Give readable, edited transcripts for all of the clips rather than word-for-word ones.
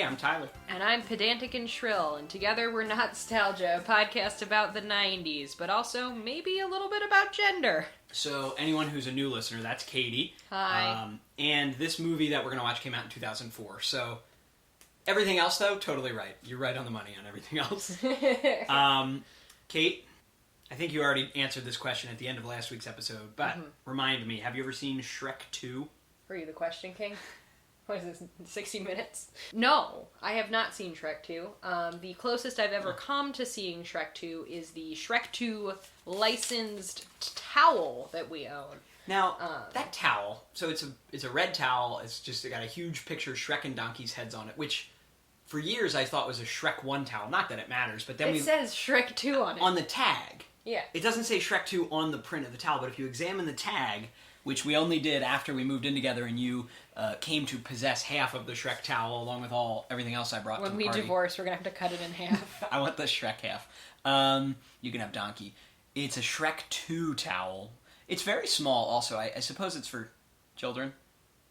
I'm Tyler. And I'm Pedantic and Shrill, and together we're Not-Stalgia, a podcast about the 90s, but also maybe a little bit about gender. So, anyone who's a new listener, that's Katie. Hi. And this movie that we're going to watch came out in 2004. So, everything else, though, totally right. You're right on the money on everything else. Kate, I think you already answered this question at the end of last week's episode, but remind me, have you ever seen Shrek 2? Were you the question king? What is this, 60 Minutes? No, I have not seen Shrek 2. The closest I've ever come to seeing Shrek 2 is the Shrek 2 licensed towel that we own. Now, that towel, so it's a red towel, it's just got a huge picture of Shrek and Donkey's heads on it, which for years I thought was a Shrek 1 towel. Not that it matters, but then it says Shrek 2 on it. On the tag. Yeah. It doesn't say Shrek 2 on the print of the towel, but if you examine the tag, which we only did after we moved in together and you came to possess half of the Shrek towel along with everything else I brought to the party. When we divorce, we're going to have to cut it in half. I want the Shrek half. You can have Donkey. It's a Shrek 2 towel. It's very small also. I suppose it's for children.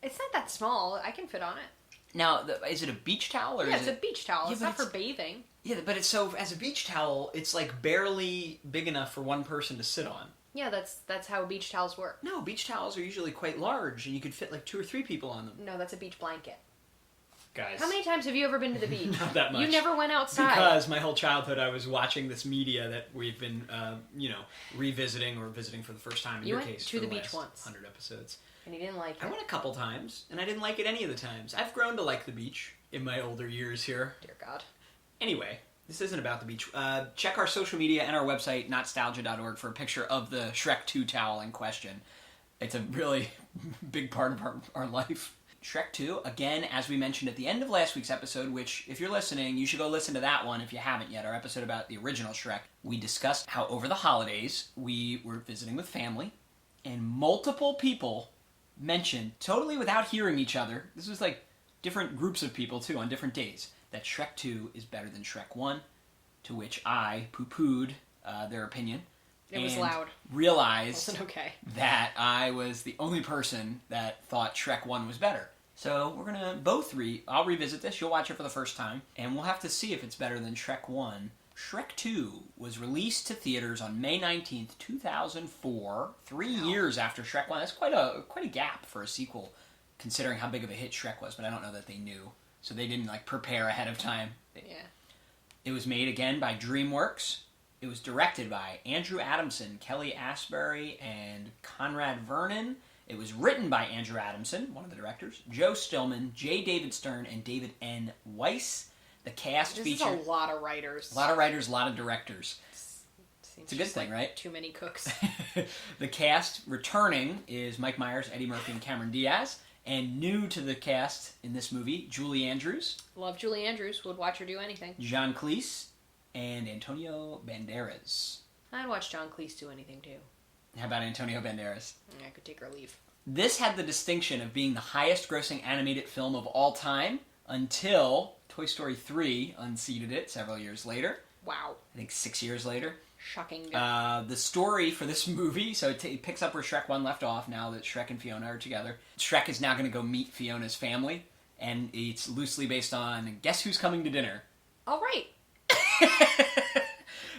It's not that small. I can fit on it. Now, is it a beach towel? Or yeah, is it's a beach towel. It's not for bathing. Yeah, but it's so, as a beach towel, it's like barely big enough for one person to sit on. Yeah, that's how beach towels work. No, beach towels are usually quite large, and you could fit like 2 or 3 people on them. No, that's a beach blanket. Guys. How many times have you ever been to the beach? Not that much. You never went outside. Because my whole childhood I was watching this media that we've been, revisiting or visiting for the first time. In your case, to for the the beach last once. 100 episodes. And you didn't like it? I went a couple times, and I didn't like it any of the times. I've grown to like the beach in my older years here. Dear God. Anyway, this isn't about the beach. Check our social media and our website, Not-Stalgia.org, for a picture of the Shrek 2 towel in question. It's a really big part of our life. Shrek 2, again, as we mentioned at the end of last week's episode, which, if you're listening, you should go listen to that one if you haven't yet, our episode about the original Shrek. We discussed how over the holidays we were visiting with family, and multiple people mentioned, totally without hearing each other, this was like different groups of people too on different days, that Shrek 2 is better than Shrek 1, to which I poo-pooed their opinion. It was loud. Realized Wasn't okay. that I was the only person that thought Shrek 1 was better. So we're going to I'll revisit this, you'll watch it for the first time, and we'll have to see if it's better than Shrek 1. Shrek 2 was released to theaters on May 19th, 2004, 3 years after Shrek 1. That's quite a gap for a sequel, considering how big of a hit Shrek was, but I don't know that they knew. So they didn't prepare ahead of time. Yeah. It was made again by DreamWorks. It was directed by Andrew Adamson, Kelly Asbury, and Conrad Vernon. It was written by Andrew Adamson, one of the directors, Joe Stillman, J. David Stern, and David N. Weiss. The cast featured... This is a lot of writers. A lot of writers, a lot of directors. It's a good thing, right? Too many cooks. The cast returning is Mike Myers, Eddie Murphy, and Cameron Diaz. And new to the cast in this movie, Julie Andrews. Love Julie Andrews. Would watch her do anything. John Cleese and Antonio Banderas. I'd watch John Cleese do anything too. How about Antonio Banderas? I could take or leave. This had the distinction of being the highest grossing animated film of all time until Toy Story 3 unseated it several years later. Wow. I think 6 years later. Shocking. The story for this movie, so it picks up where Shrek 1 left off now that Shrek and Fiona are together. Shrek is now going to go meet Fiona's family, and it's loosely based on Guess Who's Coming to Dinner. All right.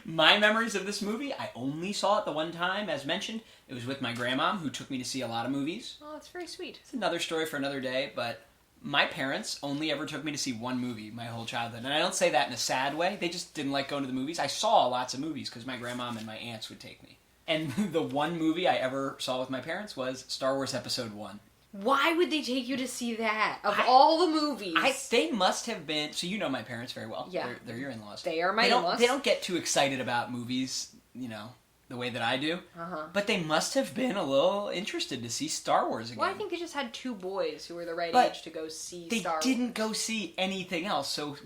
My memories of this movie, I only saw it the one time, as mentioned. It was with my grandma, who took me to see a lot of movies. Oh, that's very sweet. It's another story for another day, but my parents only ever took me to see one movie my whole childhood. And I don't say that in a sad way. They just didn't like going to the movies. I saw lots of movies because my grandmom and my aunts would take me. And the one movie I ever saw with my parents was Star Wars Episode 1. Why would they take you to see that? Of all the movies. They must have been... So you know my parents very well. Yeah. They're your in-laws. They are my in-laws. They don't get too excited about movies, the way that I do. But they must have been a little interested to see Star Wars again. Well, I think they just had 2 boys who were the right age to go see Star Wars. They didn't go see anything else, so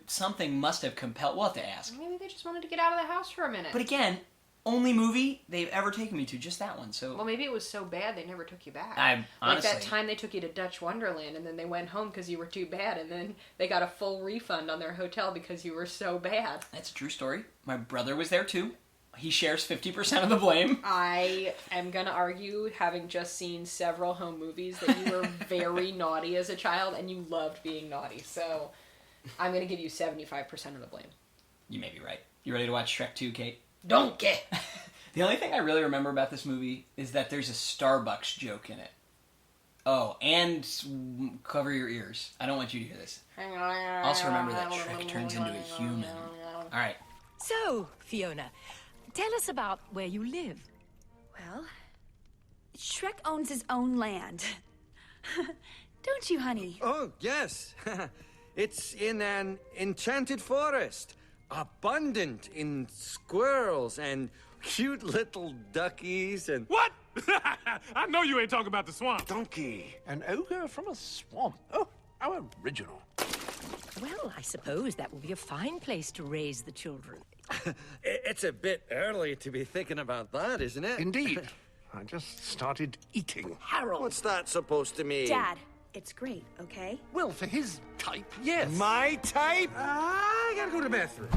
something must have compelled... We'll have to ask. Maybe they just wanted to get out of the house for a minute. But again... Only movie they've ever taken me to, just that one. So well, maybe it was so bad they never took you back. Honestly, like that time they took you to Dutch Wonderland and then they went home because you were too bad, and then they got a full refund on their hotel because you were so bad. That's a true story. My brother was there too. He shares 50% of the blame. I am going to argue, having just seen several home movies, that you were very naughty as a child and you loved being naughty. So I'm going to give you 75% of the blame. You may be right. You ready to watch Shrek 2, Kate? Donkey! The only thing I really remember about this movie is that there's a Starbucks joke in it. Oh, and cover your ears. I don't want you to hear this. Also remember that Shrek turns into a human. All right. So, Fiona, tell us about where you live. Well, Shrek owns his own land. Don't you, honey? Oh, yes. It's in an enchanted forest, abundant in squirrels and cute little duckies and... What? I know you ain't talking about the swamp. Donkey, an ogre from a swamp. Oh, how original. Well, I suppose that will be a fine place to raise the children. It's a bit early to be thinking about that, isn't it? Indeed. I just started eating. Harold! What's that supposed to mean? Dad, it's great, okay? Well, for his type, yes. My type? I gotta go to the bathroom.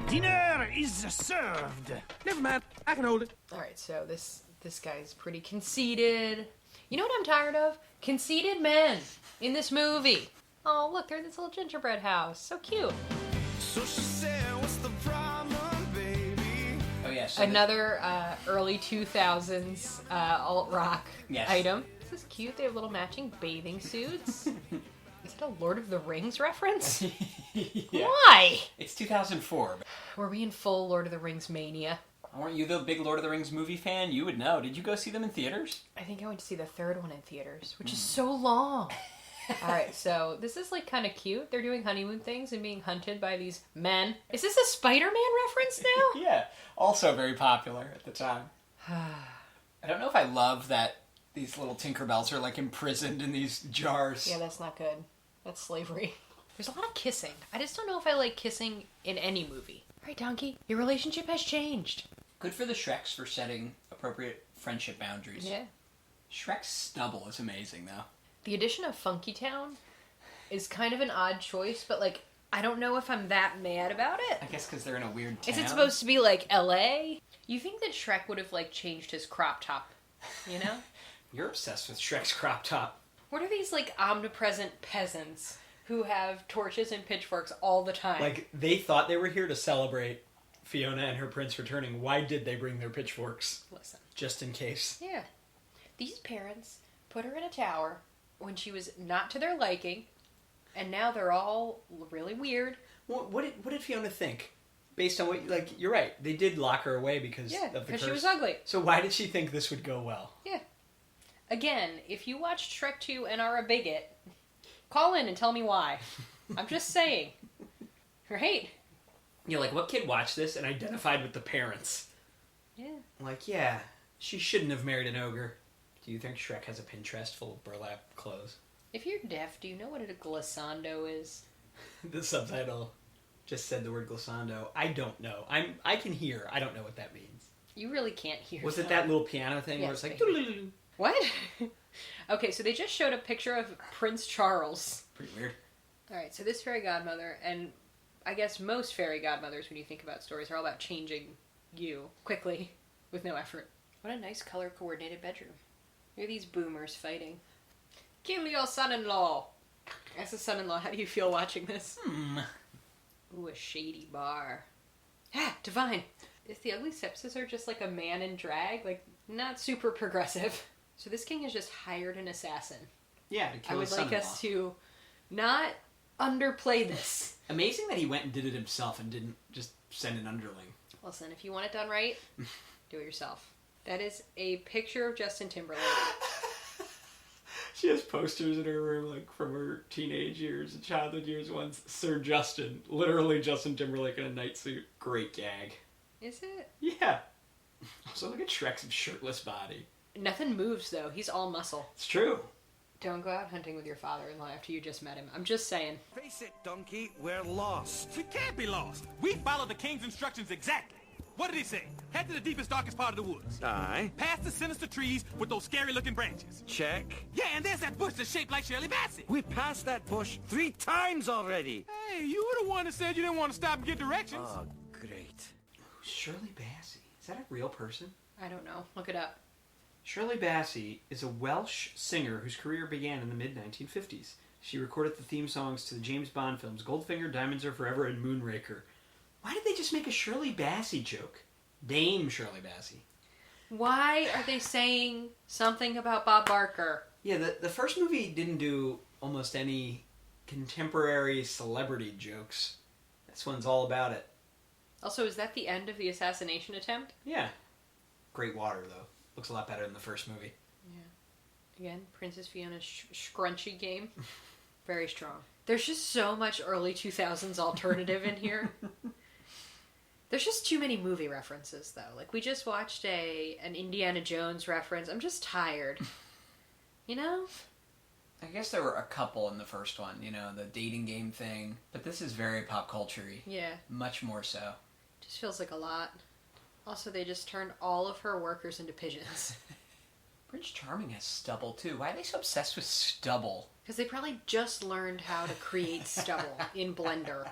Dinner is served. Never mind, I can hold it. All right, so this guy's pretty conceited. You know what I'm tired of? Conceited men in this movie. Oh, look, they're in this little gingerbread house. So cute. So she said, what's the problem, baby? Oh, yeah. So Another early 2000s alt-rock Yes. item. This is cute. They have little matching bathing suits. Is it a Lord of the Rings reference? Yeah. Why? It's 2004. Were we in full Lord of the Rings mania? Weren't you the big Lord of the Rings movie fan? You would know. Did you go see them in theaters? I think I went to see the third one in theaters, which is so long. All right, so this is like kind of cute. They're doing honeymoon things and being hunted by these men. Is this a Spider-Man reference now? Yeah. Also very popular at the time. I don't know if I love that these little Tinkerbells are like imprisoned in these jars. Yeah, that's not good. That's slavery. There's a lot of kissing. I just don't know if I like kissing in any movie. All right, Donkey, your relationship has changed. Good for the Shreks for setting appropriate friendship boundaries. Yeah. Shrek's stubble is amazing, though. The addition of Funky Town is kind of an odd choice, but like, I don't know if I'm that mad about it. I guess because they're in a weird town. Is it supposed to be like LA? You think that Shrek would have like changed his crop top, you know? You're obsessed with Shrek's crop top. What are these like omnipresent peasants who have torches and pitchforks all the time? Like, they thought they were here to celebrate Fiona and her prince returning. Why did they bring their pitchforks? Listen. Just in case. Yeah. These parents put her in a tower when she was not to their liking, and now they're all really weird. What did Fiona think? Based on what, like, you're right. They did lock her away because Yeah, of the because curse. she was ugly. So why did she think this would go well? Yeah. Again, if you watched Shrek 2 and are a bigot, call in and tell me why. I'm just saying. Right? Yeah, like, what kid watched this and identified with the parents? Yeah. Like, yeah, she shouldn't have married an ogre. Do you think Shrek has a Pinterest full of burlap clothes? If you're deaf, do you know what a glissando is? The subtitle just said the word glissando. I don't know. I can hear. I don't know what that means. You really can't hear. Was it sound. that little piano thing where Yes, it's like... I hear. What? Okay, so they just showed a picture of Prince Charles. Pretty weird. Alright, so this fairy godmother, and I guess most fairy godmothers, when you think about stories, are all about changing you quickly with no effort. What a nice color-coordinated bedroom. Look at these boomers fighting. Kill your son-in-law! As a son-in-law, how do you feel watching this? Ooh, a shady bar. Ah, Divine! Is the ugly stepsister just like a man in drag? Like, not super progressive. So this king has just hired an assassin. Yeah, to kill I would his like son-in-law. us to not underplay this. Amazing that he went and did it himself and didn't just send an underling. Listen, if you want it done right, do it yourself. That is a picture of Justin Timberlake. She has posters in her room, like, from her teenage years and childhood years. One's Sir Justin. Literally Justin Timberlake in a night suit. Great gag. Is it? Yeah. Also, look at Shrek's shirtless body. Nothing moves, though. He's all muscle. It's true. Don't go out hunting with your father-in-law after you just met him. I'm just saying. Face it, Donkey, we're lost. We can't be lost. We followed the king's instructions exactly. What did he say? Head to the deepest, darkest part of the woods. Aye. Past the sinister trees with those scary-looking branches. Check. Yeah, and there's that bush that's shaped like Shirley Bassey. We passed that bush 3 times already. Hey, you were the one that said you didn't want to stop and get directions. Oh, great. Shirley Bassey. Is that a real person? I don't know. Look it up. Shirley Bassey is a Welsh singer whose career began in the mid-1950s. She recorded the theme songs to the James Bond films Goldfinger, Diamonds Are Forever, and Moonraker. Why did they just make a Shirley Bassey joke? Dame Shirley Bassey. Why are they saying something about Bob Barker? Yeah, the first movie didn't do almost any contemporary celebrity jokes. This one's all about it. Also, is that the end of the assassination attempt? Yeah. Great water, though. Looks a lot better than the first movie. Yeah. Again, Princess Fiona's scrunchy game. Very strong. There's just so much early 2000s alternative in here. There's just too many movie references, though. Like, we just watched an Indiana Jones reference. I'm just tired. You know? I guess there were a couple in the first one, you know, the dating game thing. But this is very pop culture-y. Yeah. Much more so. Just feels like a lot. Also, they just turned all of her workers into pigeons. Prince Charming has stubble, too. Why are they so obsessed with stubble? Because they probably just learned how to create stubble in Blender.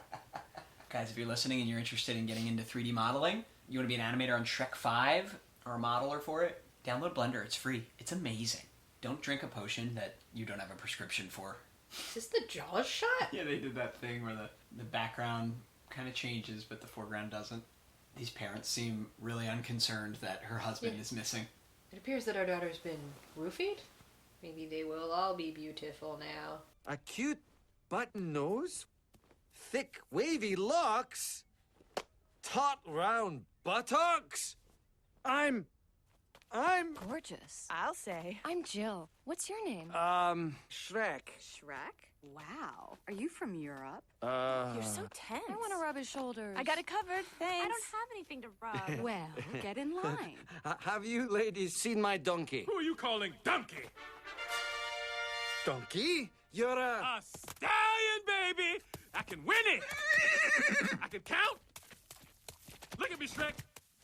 Guys, if you're listening and you're interested in getting into 3D modeling, you want to be an animator on Shrek 5 or a modeler for it, download Blender. It's free. It's amazing. Don't drink a potion that you don't have a prescription for. Is this the Jaws shot? Yeah, they did that thing where the background kind of changes, but the foreground doesn't. These parents seem really unconcerned that her husband is missing. It appears that our daughter's been roofied. Maybe they will all be beautiful now. A cute button nose, thick wavy locks, taut round buttocks. I'm Gorgeous. I'll say. I'm Jill. What's your name? Shrek. Shrek? Wow. Are you from Europe? You're so tense. I want to rub his shoulders. I got it covered, thanks. I don't have anything to rub. Well, get in line. Have you ladies seen my donkey? Who are you calling donkey? Donkey? You're A stallion, baby! I can win it! I can count! Look at me, Shrek!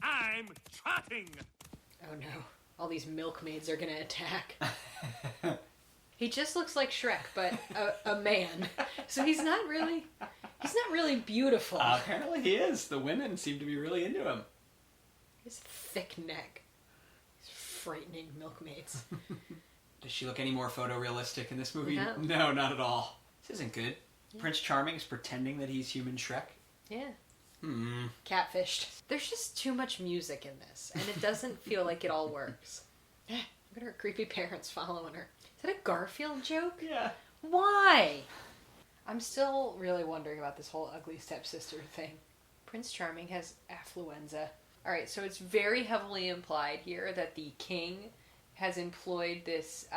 I'm trotting! Oh no. All these milkmaids are gonna attack. He just looks like Shrek, but a man. So he's not really beautiful. Apparently he is. The women seem to be really into him. His thick neck. These frightening milkmaids. Does she look any more photorealistic in this movie? No. No, not at all. This isn't good. Yeah. Prince Charming is pretending that he's human Shrek. Yeah. Catfished. There's just too much music in this, and it doesn't feel like it all works. Look at her creepy parents following her. Is that a Garfield joke? Yeah. Why? I'm still really wondering about this whole ugly stepsister thing. Prince Charming has affluenza. Alright, so it's very heavily implied here that the king has employed this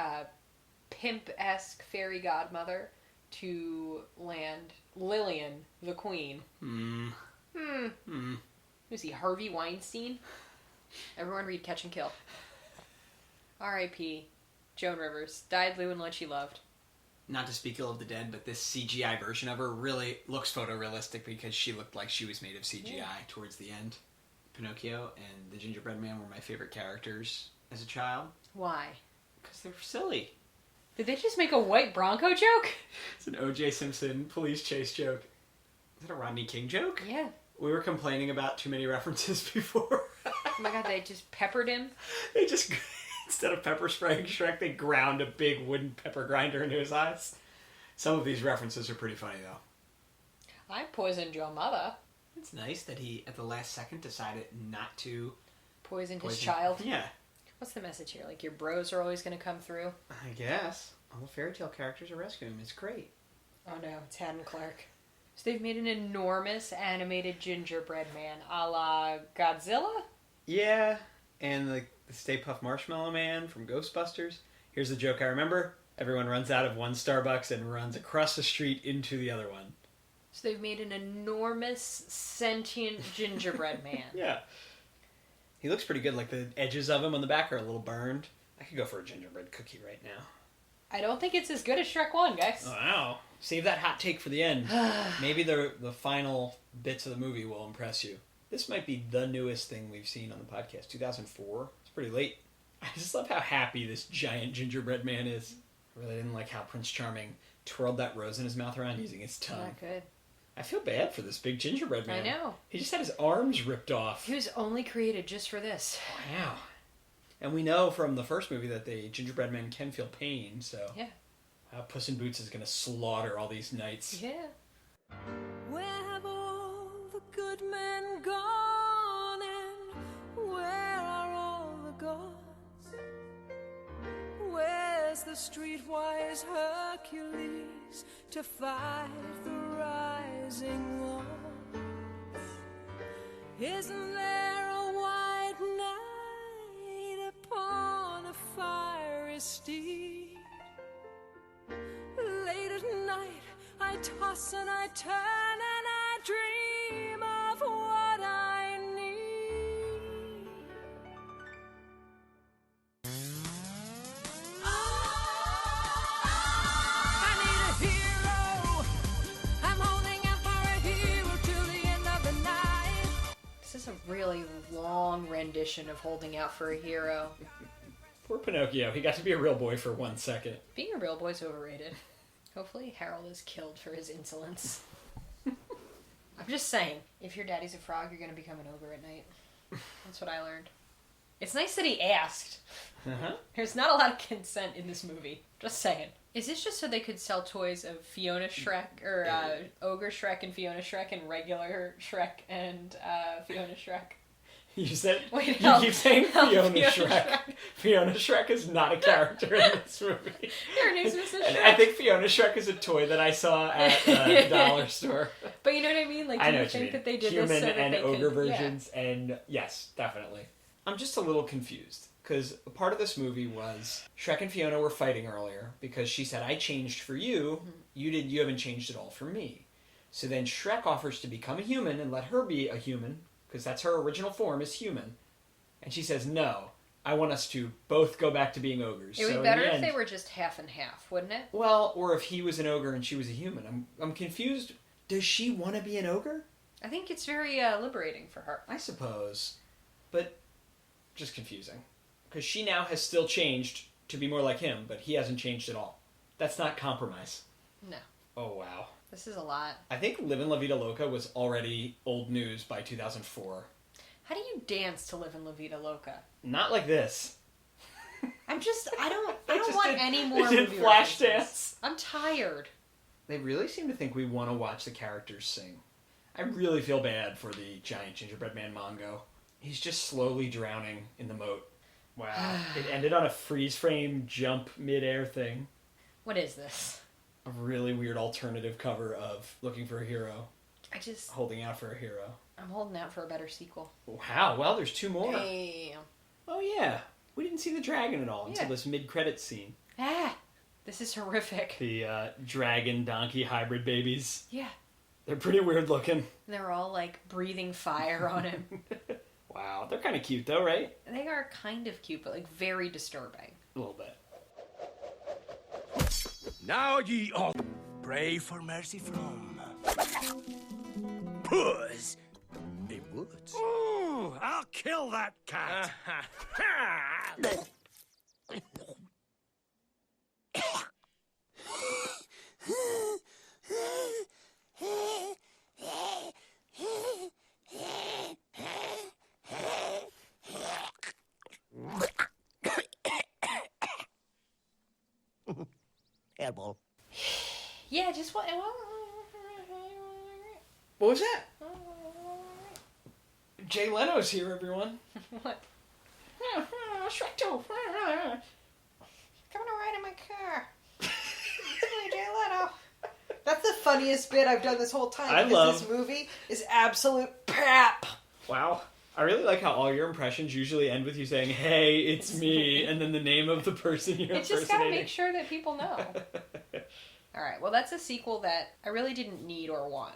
pimp-esque fairy godmother to land Lillian, the queen. Who's he, Harvey Weinstein? Everyone read Catch and Kill. R.I.P. Joan Rivers. Died doing what she loved. Not to speak ill of the dead, but this CGI version of her really looks photorealistic because she looked like she was made of CGI towards the end. Pinocchio and the Gingerbread Man were my favorite characters as a child. Why? Because they're silly. Did they just make a white Bronco joke? It's an O.J. Simpson police chase joke. Is that a Rodney King joke? Yeah. We were complaining about too many references before. Oh my god, they just peppered him? They just, instead of pepper spraying Shrek, they ground a big wooden pepper grinder into his eyes. Some of these references are pretty funny, though. I poisoned your mother. It's nice that he, at the last second, decided not to... Poison his child? Yeah. What's the message here? Like, your bros are always going to come through? I guess. All the fairy tale characters are rescuing him. It's great. Oh no, it's Haddon Clark. So they've made an enormous animated gingerbread man a la Godzilla? Yeah, and the Stay Puft Marshmallow Man from Ghostbusters. Here's the joke I remember. Everyone runs out of one Starbucks and runs across the street into the other one. So they've made an enormous sentient gingerbread man. Yeah. He looks pretty good. Like, the edges of him on the back are a little burned. I could go for a gingerbread cookie right now. I don't think it's as good as Shrek 1, guys. Wow. Save that hot take for the end. Maybe the final bits of the movie will impress you. This might be the newest thing we've seen on the podcast. 2004. It's pretty late. I just love how happy this giant gingerbread man is. I really didn't like how Prince Charming twirled that rose in his mouth around using his tongue. Not good. I feel bad for this big gingerbread man. I know. He just had his arms ripped off. He was only created just for this. Wow. And we know from the first movie that the gingerbread men can feel pain, so... Yeah. Puss in Boots is going to slaughter all these knights. Yeah. Where have all the good men gone, and where are all the gods? Where's the streetwise Hercules to fight the rising odds? Isn't there a white knight upon a fiery steed? Late at night I toss and I turn and I dream of what I need. I need a hero. I'm holding out for a hero till the end of the night. This is a really long rendition of Holding Out for a Hero. Poor Pinocchio. He got to be a real boy for 1 second. Being a real boy's overrated. Hopefully Harold is killed for his insolence. I'm just saying, if your daddy's a frog, you're going to become an ogre at night. That's what I learned. It's nice that he asked. Uh-huh. There's not a lot of consent in this movie. Just saying. Is this just so they could sell toys of Fiona Shrek, or Ogre Shrek and Fiona Shrek, and regular Shrek and Fiona Shrek? You said Wait, you keep saying Fiona Fiona Shrek. Fiona Shrek is not a character in this movie. Her name's Mrs. And Shrek. I think Fiona Shrek is a toy that I saw at the dollar store. But you know what I mean? Like, do I know you what you think mean. that they did Human this so that and they ogre could, versions, and yes, definitely. I'm just a little confused because a part of this movie was Shrek and Fiona were fighting earlier because she said, "I changed for you. You haven't changed at all for me." So then Shrek offers to become a human and let her be a human because that's her original form is human. And she says, "No, I want us to both go back to being ogres." It would So be better in the if they end- were just half and half, wouldn't it? Well, or if he was an ogre and she was a human. I'm confused. Does she want to be an ogre? I think it's very liberating for her. I suppose. But just confusing. Because she now has still changed to be more like him, but he hasn't changed at all. That's not compromise. No. Oh, wow. This is a lot. I think Livin' La Vida Loca was already old news by 2004. How do you dance to Live in La Vida Loca? Not like this. I don't just want did- any more they did movie flash references. dance. I'm tired. They really seem to think we want to watch the characters sing. I really feel bad for the giant gingerbread man Mongo. He's just slowly drowning in the moat. Wow. It ended on a freeze frame jump midair thing. What is this? A really weird alternative cover of Looking for a Hero. I'm Holding out for a hero. holding out for a better sequel. Wow, well, there's 2 more. Damn. Oh, yeah. We didn't see the dragon at all until Yeah. this mid-credits scene. Ah! This is horrific. The dragon-donkey hybrid babies. Yeah. They're pretty weird looking. They're all, like, breathing fire on him. Wow, they're kind of cute though, right? They are kind of cute, but, like, very disturbing. A little bit. Now ye all pray for mercy from Puss in Boots. Ooh, I'll kill that cat. Airball. Yeah, just what... What was that? Jay Leno's here, everyone. What? Shrek 2. Coming to ride in my car. It's me, Jay Leno. That's the funniest bit I've done this whole time. I love- this movie is absolute crap. Wow. I really like how all your impressions usually end with you saying, "Hey, it's me," and then the name of the person you're It's just gotta impersonating. make sure that people know. Alright, well that's a sequel that I really didn't need or want.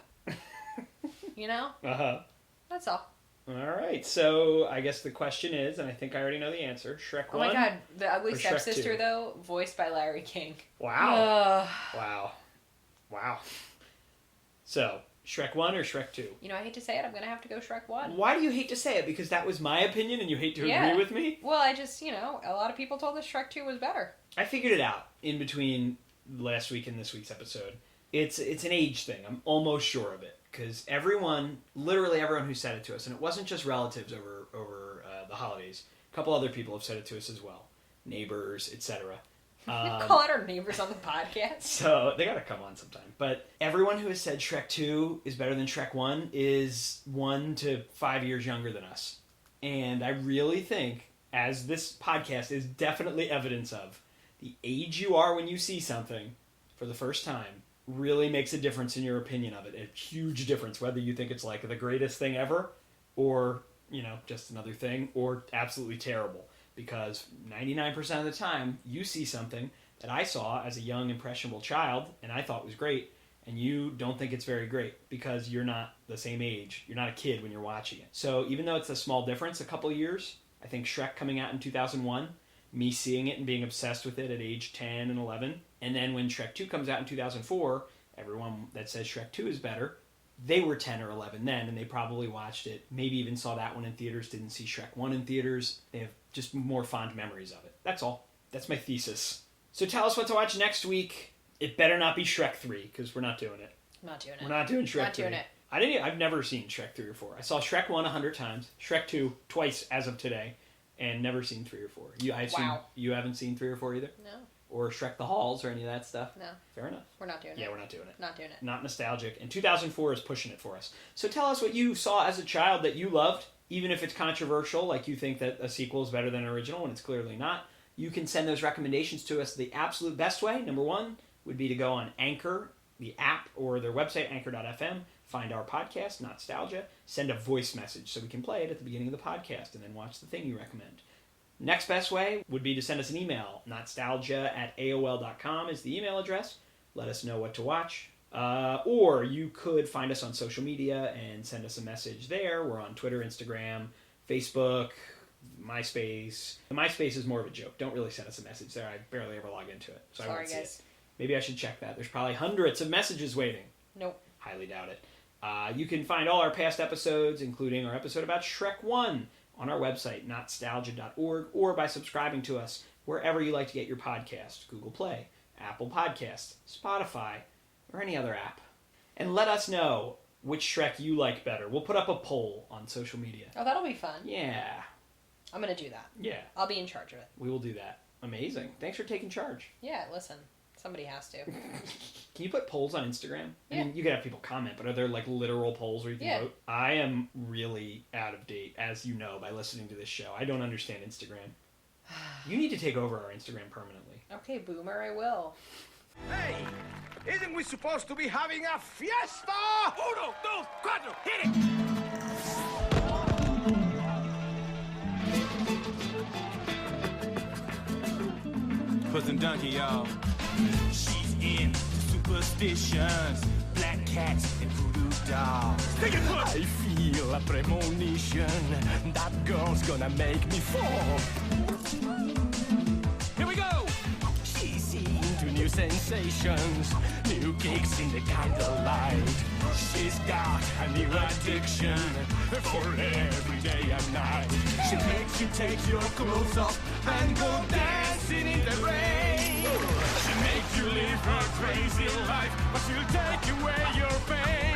You know? Uh-huh. That's all. All right, so I guess the question is, and I think I already know the answer, Shrek 1? Oh my god, the ugly or Shrek stepsister 2? though, voiced by Larry King. Wow. Wow. So, Shrek 1 or Shrek 2? You know, I hate to say it, I'm gonna have to go Shrek 1. Why do you hate to say it? Because that was my opinion and you hate to agree with me? Well, I just, you know, a lot of people told us Shrek 2 was better. I figured it out in between last week and this week's episode. It's an age thing. I'm almost sure of it. Because literally everyone who said it to us, and it wasn't just relatives over the holidays, a couple other people have said it to us as well. Neighbors, etc. Call out our neighbors on the podcast. So they gotta come on sometime. But everyone who has said Shrek 2 is better than Shrek 1 is 1 to 5 years younger than us. And I really think, as this podcast is definitely evidence of, the age you are when you see something for the first time really makes a difference in your opinion of it. A huge difference, whether you think it's like the greatest thing ever or, you know, just another thing, or absolutely terrible. Because 99% of the time, you see something that I saw as a young, impressionable child, and I thought was great, and you don't think it's very great because you're not the same age. You're not a kid when you're watching it. So even though it's a small difference, a couple of years, I think Shrek coming out in 2001, me seeing it and being obsessed with it at age 10 and 11, and then when Shrek 2 comes out in 2004, everyone that says Shrek 2 is better, they were 10 or 11 then, and they probably watched it, maybe even saw that one in theaters, didn't see Shrek 1 in theaters. They have just more fond memories of it. That's all. That's my thesis. So tell us what to watch next week. It better not be Shrek 3, because we're not doing it. Not doing it. We're not doing Shrek not 3. Doing it. I've never seen Shrek 3 or 4. I saw Shrek 1 100 times, Shrek 2 twice as of today, and never seen 3 or 4. Wow. You haven't seen 3 or 4 either? No. Or Shrek the Halls or any of that stuff? No. Fair enough. We're not doing it. Yeah, we're not doing it. Not doing it. Not nostalgic. And 2004 is pushing it for us. So tell us what you saw as a child that you loved, even if it's controversial, like you think that a sequel is better than an original when it's clearly not. You can send those recommendations to us the absolute best way. Number one would be to go on Anchor, the app, or their website, anchor.fm, find our podcast, Not-Stalgia, send a voice message so we can play it at the beginning of the podcast and then watch the thing you recommend. Next best way would be to send us an email. Notstalgia@aol.com is the email address. Let us know what to watch. Or you could find us on social media and send us a message there. We're on Twitter, Instagram, Facebook, MySpace. The MySpace is more of a joke. Don't really send us a message there. I barely ever log into it, so I won't see it. Maybe I should check that. There's probably hundreds of messages waiting. Nope. Highly doubt it. You can find all our past episodes, including our episode about Shrek 1, on our website, Not-Stalgia.org, or by subscribing to us wherever you like to get your podcast. Google Play, Apple Podcasts, Spotify, or any other app. And let us know which Shrek you like better. We'll put up a poll on social media. Oh, that'll be fun. Yeah. I'm going to do that. Yeah. I'll be in charge of it. We will do that. Amazing. Thanks for taking charge. Yeah, listen. Somebody has to. Can you put polls on Instagram? Yeah. I mean, you can have people comment, but are there like literal polls where you can vote? I am really out of date, as you know, by listening to this show. I don't understand Instagram. You need to take over our Instagram permanently. Okay, Boomer, I will. Hey, isn't we supposed to be having a fiesta? Uno, dos, cuatro, hit it! Puss and Donkey, y'all. She's into superstitions, black cats and voodoo dolls. Take it, Puss! I feel a premonition. That girl's gonna make me fall. Here we go! She's into new sensations, new kicks in the candlelight. She's got a new addiction for every day and night. She makes you take your clothes off and go dancing in the rain. She makes you live her crazy life, but she'll take away your pain.